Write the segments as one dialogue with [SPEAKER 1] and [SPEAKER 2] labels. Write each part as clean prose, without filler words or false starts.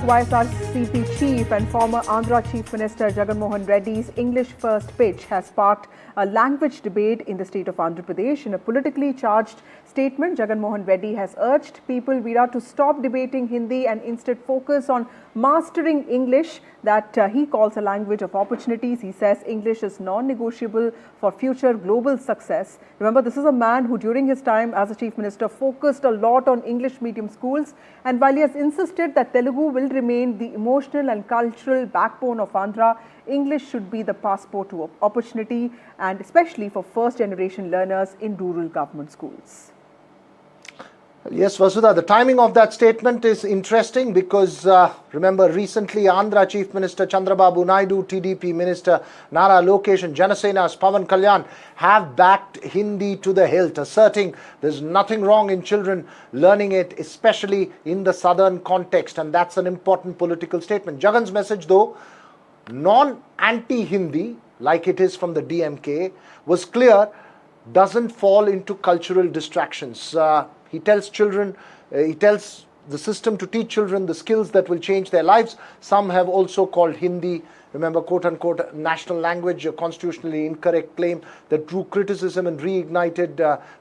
[SPEAKER 1] YSRCP chief and former Andhra Chief Minister Jagan Mohan Reddy's English first pitch has sparked a language debate in the state of Andhra Pradesh. In a politically charged statement, Jagan Mohan Reddy has urged people, Veera, to stop debating Hindi and instead focus on mastering English, that he calls a language of opportunities. He says English is non-negotiable for future global success. Remember, this is a man who during his time as a Chief Minister focused a lot on English medium schools, and while he has insisted that Telugu will remain the emotional and cultural backbone of Andhra, English should be the passport to opportunity, and especially for first generation learners in rural government schools.
[SPEAKER 2] Yes, Vasudha, the timing of that statement is interesting because remember recently Andhra Chief Minister Chandrababu Naidu, TDP Minister Nara Lokesh and Janasena's Pawan Kalyan have backed Hindi to the hilt, asserting there's nothing wrong in children learning it, especially in the southern context, and that's an important political statement. Jagan's message, though, non-anti-Hindi, like it is from the DMK, was clear, doesn't fall into cultural distractions. He tells the system to teach children the skills that will change their lives. Some have also called Hindi, remember, quote-unquote, national language, a constitutionally incorrect claim that drew criticism and reignited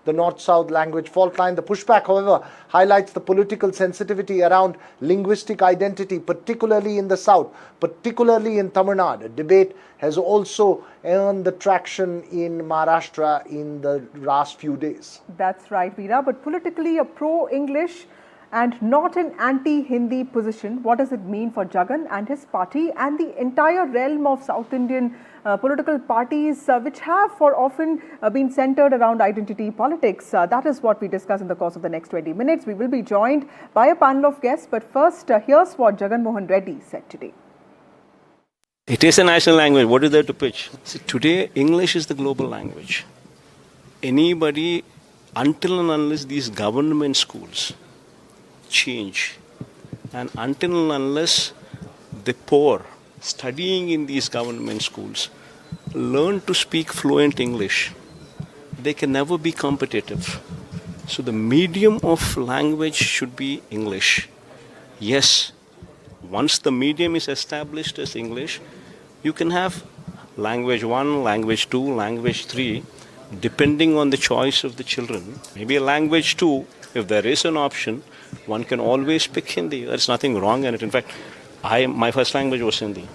[SPEAKER 2] the North-South language fault line. The pushback, however, highlights the political sensitivity around linguistic identity, particularly in the South, particularly in Tamil Nadu. A debate has also earned the traction in Maharashtra in the last few days.
[SPEAKER 1] That's right, Veera. But politically, a pro-English and not an anti-Hindi position, what does it mean for Jagan and his party and the entire realm of South Indian political parties, which have for often been centered around identity politics? That is what we discuss in the course of the next 20 minutes. We will be joined by a panel of guests, but first, here's what Jagan Mohan Reddy said today.
[SPEAKER 3] It is a national language. What is there to pitch? See, today, English is the global language. Anybody, until and unless these government schools change, and until and unless the poor studying in these government schools learn to speak fluent English, they can never be competitive. So the medium of language should be English. Yes, once the medium is established as English, you can have language 1, language 2, language 3, depending on the choice of the children. Maybe a language 2, if there is an option, one can always pick Hindi. There's nothing wrong in it. In fact, my first language was Hindi.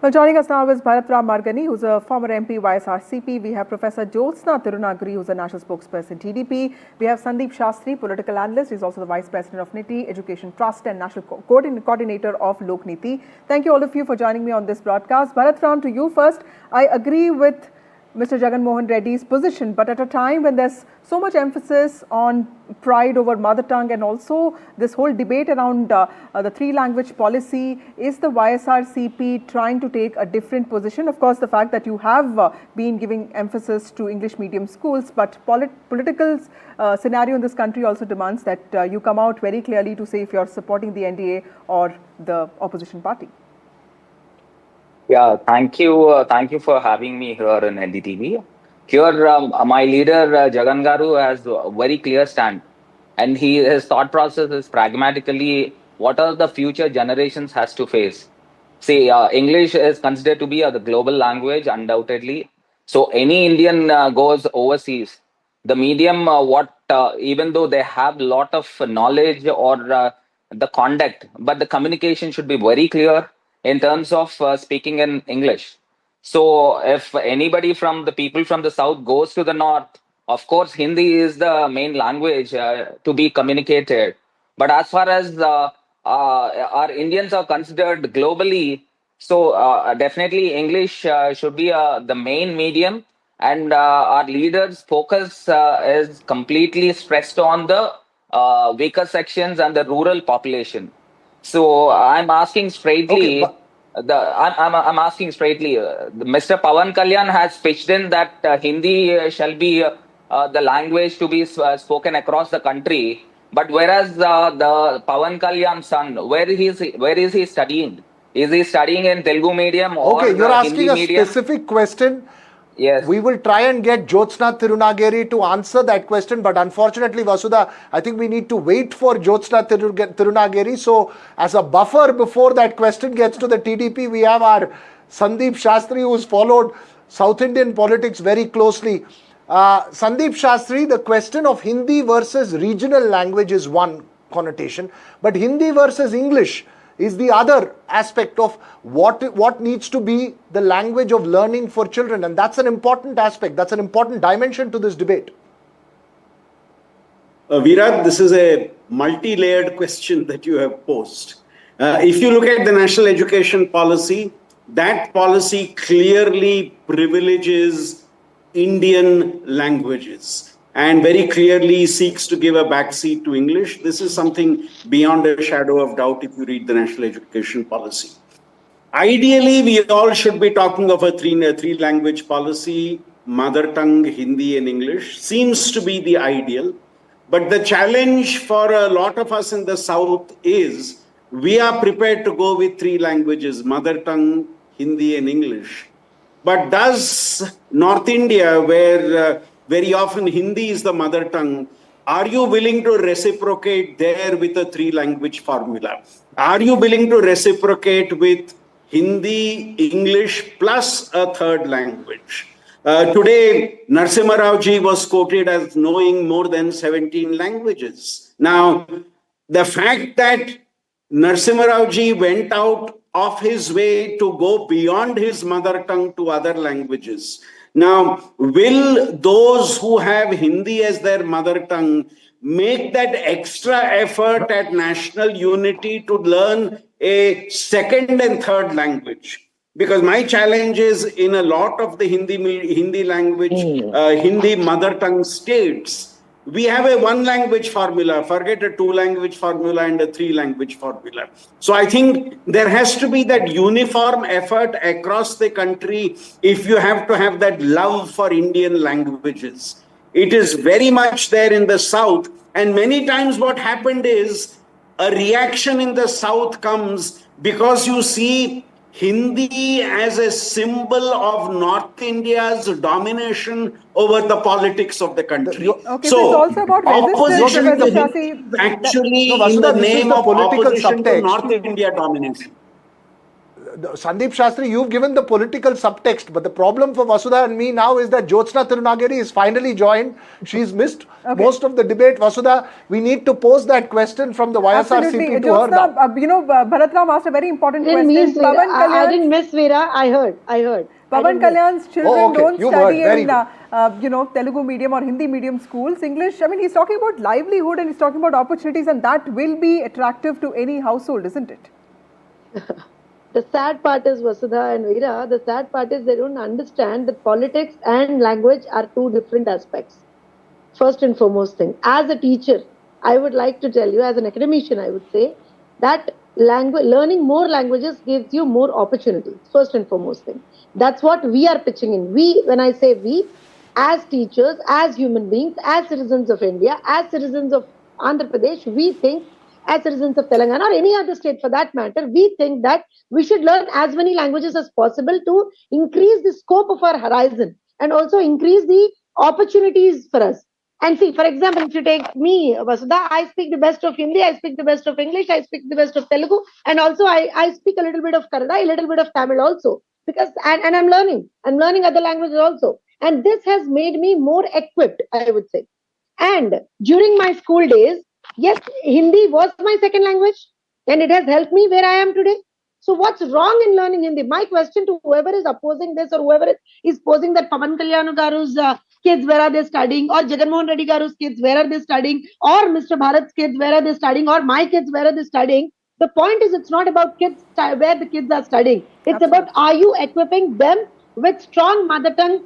[SPEAKER 1] Well, joining us now is Bharat Ram Margani, who's a former MP, YSRCP. We have Professor Jyotsna Tirunagari, who's a national spokesperson, TDP. We have Sandeep Shastri, political analyst. He's also the Vice President of NITI Education Trust and National Coordinator of Lok Niti. Thank you all of you for joining me on this broadcast. Bharat Ram, to you first. I agree with Mr. Jagan Mohan Reddy's position, but at a time when there's so much emphasis on pride over mother tongue and also this whole debate around the three-language policy, is the YSRCP trying to take a different position? Of course, the fact that you have been giving emphasis to English medium schools, but political scenario in this country also demands that you come out very clearly to say if you're supporting the NDA or the opposition party.
[SPEAKER 4] Yeah, thank you. Thank you for having me here in NDTV. Here, my leader, Jagan Garu, has a very clear stand. And his thought process is pragmatically what are the future generations has to face. See, English is considered to be the global language, undoubtedly. So any Indian goes overseas, the medium, even though they have a lot of knowledge or the conduct, but the communication should be very clear in terms of speaking in English. So if anybody from the people from the South goes to the North, of course, Hindi is the main language to be communicated. But as far as our Indians are considered globally, so definitely English should be the main medium. And our leaders' focus is completely stressed on the weaker sections and the rural population. So I'm asking straightly.
[SPEAKER 2] Okay,
[SPEAKER 4] I'm asking straightly. Mr. Pawan Kalyan has pitched in that Hindi shall be the language to be spoken across the country. But whereas the Pawan Kalyan's son, where is he studying? Is he studying in Telugu medium or
[SPEAKER 2] okay, you're asking
[SPEAKER 4] Hindi
[SPEAKER 2] a
[SPEAKER 4] medium?
[SPEAKER 2] specific question.
[SPEAKER 4] Yes.
[SPEAKER 2] We will try and get Jyotsna Tirunagari to answer that question, but unfortunately, Vasudha, I think we need to wait for Jyotsna Tirunagari. So, as a buffer before that question gets to the TDP, we have our Sandeep Shastri, who's followed South Indian politics very closely. Sandeep Shastri, the question of Hindi versus regional language is one connotation, but Hindi versus English is the other aspect of what needs to be the language of learning for children, and that's an important aspect, that's an important dimension to this debate.
[SPEAKER 5] Virat, this is a multi-layered question that you have posed. If you look at the national education policy, that policy clearly privileges Indian languages and very clearly seeks to give a backseat to English. This is something beyond a shadow of doubt if you read the national education policy. Ideally, we all should be talking of a three-language policy. Mother tongue, Hindi and English seems to be the ideal. But the challenge for a lot of us in the South is we are prepared to go with three languages, mother tongue, Hindi and English. But does North India, where very often Hindi is the mother tongue, are you willing to reciprocate there with a three-language formula? Are you willing to reciprocate with Hindi, English plus a third language? Today, Narasimha Rao ji was quoted as knowing more than 17 languages. Now, the fact that Narasimha Rao ji went out of his way to go beyond his mother tongue to other languages. Now, will those who have Hindi as their mother tongue make that extra effort at national unity to learn a second and third language? Because my challenge is in a lot of the Hindi language, Hindi mother tongue states, we have a one language formula, forget a two language formula and a three language formula. So I think there has to be that uniform effort across the country if you have to have that love for Indian languages. It is very much there in the South, and many times what happened is a reaction in the South comes because you see Hindi as a symbol of North India's domination over the politics of the country.
[SPEAKER 1] Okay, so it's also about
[SPEAKER 5] opposition
[SPEAKER 1] resistance,
[SPEAKER 5] to
[SPEAKER 1] Professor
[SPEAKER 5] Hindi
[SPEAKER 1] Shastri.
[SPEAKER 5] is actually
[SPEAKER 2] No, Vasudha,
[SPEAKER 5] in the
[SPEAKER 2] this is
[SPEAKER 5] name
[SPEAKER 2] the
[SPEAKER 5] of
[SPEAKER 2] political
[SPEAKER 5] opposition to
[SPEAKER 2] subtext.
[SPEAKER 5] North India domination.
[SPEAKER 2] Sandeep Shastri, you've given the political subtext, but the problem for Vasudha and me now is that Jyotsna Tirunagari is finally joined. She's missed most of the debate. Vasudha, we need to pose that question from the YSRCP to her now.
[SPEAKER 1] Bharat Ram asked a very important
[SPEAKER 6] I didn't
[SPEAKER 1] question.
[SPEAKER 6] miss Veera. I didn't miss Veera. I heard.
[SPEAKER 1] Pavan Kalyan's children don't
[SPEAKER 2] You
[SPEAKER 1] study
[SPEAKER 2] heard.
[SPEAKER 1] in Telugu medium or Hindi medium schools. English, I mean, he's talking about livelihood and he's talking about opportunities, and that will be attractive to any household, isn't it?
[SPEAKER 6] The sad part is, Vasudha and Veera, the sad part is they don't understand that politics and language are two different aspects. First and foremost thing. As a teacher, I would like to tell you, as an academician, I would say that learning more languages gives you more opportunities. First and foremost thing. That's what we are pitching in. We, when I say we, as teachers, as human beings, as citizens of India, as citizens of Andhra Pradesh, we think, as citizens of Telangana or any other state for that matter, we think that we should learn as many languages as possible to increase the scope of our horizon and also increase the opportunities for us. And see, for example, if you take me, Vasudha, I speak the best of Hindi, I speak the best of English, I speak the best of Telugu, and also I speak a little bit of Kannada, a little bit of Tamil also. Because and I'm learning other languages also. And this has made me more equipped, I would say. And during my school days, yes, Hindi was my second language and it has helped me where I am today. So what's wrong in learning Hindi? My question to whoever is opposing this or whoever is posing that Pavan Kalyanu Garu's kids, where are they studying? Or Jagan Mohan Reddy Garu's kids, where are they studying? Or Mr. Bharat's kids, where are they studying? Or my kids, where are they studying? The point is, it's not about kids where the kids are studying. It's about, are you equipping them with strong mother tongue,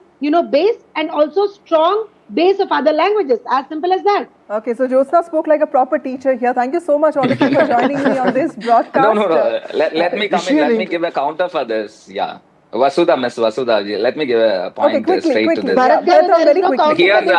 [SPEAKER 6] base and also strong base of other languages. As simple as that.
[SPEAKER 1] Okay, so Jyotsna spoke like a proper teacher here. Thank you so much, all of you, for joining me on this broadcast.
[SPEAKER 4] No. Let me come in. Let me give a counter for this. Yeah. Vasudha, let me give a point straight to this.
[SPEAKER 6] Bharat Garu,
[SPEAKER 1] very quickly.
[SPEAKER 4] Here, the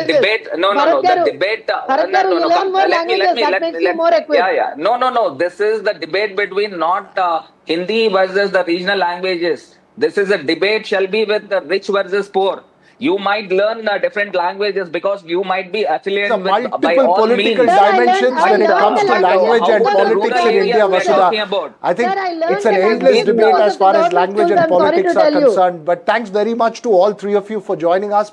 [SPEAKER 4] debate. The debate.
[SPEAKER 6] That makes you more equipped.
[SPEAKER 4] Yeah. No. This is the debate between not Hindi versus the regional languages. This is a debate shall be with the rich versus poor. You might learn different languages because you might be affiliated
[SPEAKER 2] There are
[SPEAKER 4] with by
[SPEAKER 2] multiple
[SPEAKER 4] all
[SPEAKER 2] political
[SPEAKER 4] means.
[SPEAKER 6] Sir, I
[SPEAKER 2] dimensions
[SPEAKER 6] learned-
[SPEAKER 2] when it
[SPEAKER 6] I
[SPEAKER 2] comes
[SPEAKER 6] learned
[SPEAKER 2] to
[SPEAKER 6] the
[SPEAKER 2] language
[SPEAKER 6] language
[SPEAKER 2] and
[SPEAKER 6] in
[SPEAKER 2] politics
[SPEAKER 6] rural
[SPEAKER 2] in India,
[SPEAKER 4] areas we are
[SPEAKER 2] Vasudha.
[SPEAKER 4] talking about.
[SPEAKER 2] I think
[SPEAKER 6] Sir, I learned
[SPEAKER 2] it's an
[SPEAKER 6] the
[SPEAKER 2] endless
[SPEAKER 6] language
[SPEAKER 2] debate
[SPEAKER 6] because
[SPEAKER 2] as
[SPEAKER 6] of the
[SPEAKER 2] far as
[SPEAKER 6] government
[SPEAKER 2] language
[SPEAKER 6] schools,
[SPEAKER 2] and
[SPEAKER 6] I'm sorry
[SPEAKER 2] politics
[SPEAKER 6] to
[SPEAKER 2] are
[SPEAKER 6] tell you.
[SPEAKER 2] concerned. But thanks very much to all three of you for joining us.